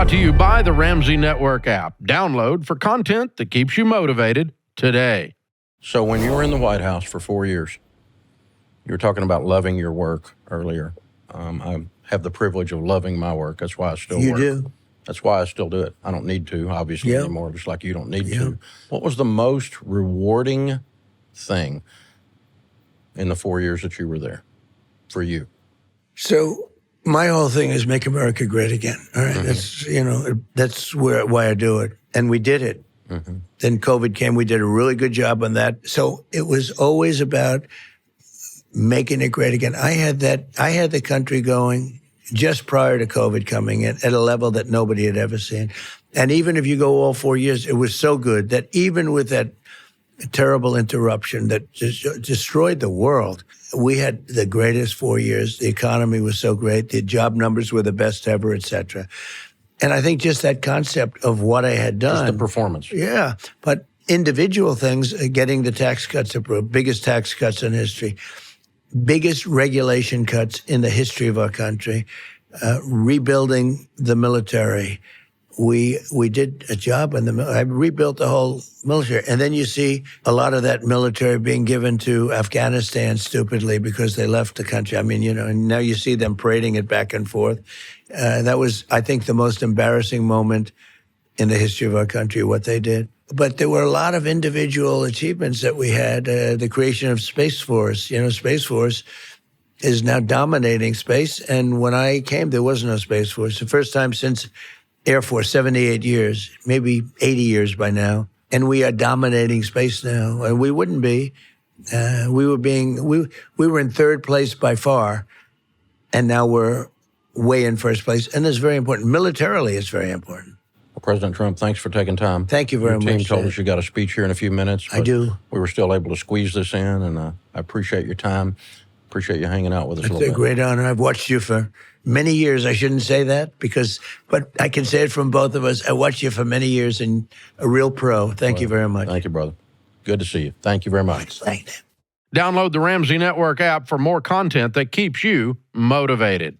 Brought to you by the Ramsey Network app. Download for content that keeps you motivated today. So when you were in the White House for 4 years, you were talking about loving your work earlier. I have the privilege of loving my work. That's why I still work. You do? That's why I still do it. I don't need to, obviously, anymore, just like you don't need to. What was the most rewarding thing in the 4 years that you were there for you? So my whole thing is make America great again. All right, that's why I do it, and we did it. Then COVID came. We did a really good job on that. So it was always about making it great again. I had the country going just prior to COVID coming in at a level that nobody had ever seen. And even if you go all 4 years, it was so good that even with that terrible interruption that just destroyed the world, we had the greatest 4 years. The economy was so great. The job numbers were the best ever, et cetera. And I think just that concept of what I had done. Just the performance. Yeah. But individual things, getting the tax cuts approved, biggest tax cuts in history, biggest regulation cuts in the history of our country, rebuilding the military. We did a job in the military. I rebuilt the whole military. And then you see a lot of that military being given to Afghanistan stupidly because they left the country. I mean, and now you see them parading it back and forth. That was, I think, the most embarrassing moment in the history of our country, what they did. But there were a lot of individual achievements that we had. The creation of Space Force. Space Force is now dominating space. And when I came, there was no Space Force. The first time since Air Force, 78 years, maybe 80 years by now. And we are dominating space now. And we wouldn't be. We were in third place by far. And now we're way in first place. And it's very important. Militarily, it's very important. Well, President Trump, thanks for taking time. Thank you very much. Your team told us you got a speech here in a few minutes. I do. We were still able to squeeze this in, and I appreciate your time. Appreciate you hanging out with us a little bit. It's a great honor. I've watched you for many years. I shouldn't say that, but I can say it from both of us. I watched you for many years, and a real pro. Thank you very much. Thank you, brother. Good to see you. Thank you very much. Thank you. Download the Ramsey Network app for more content that keeps you motivated.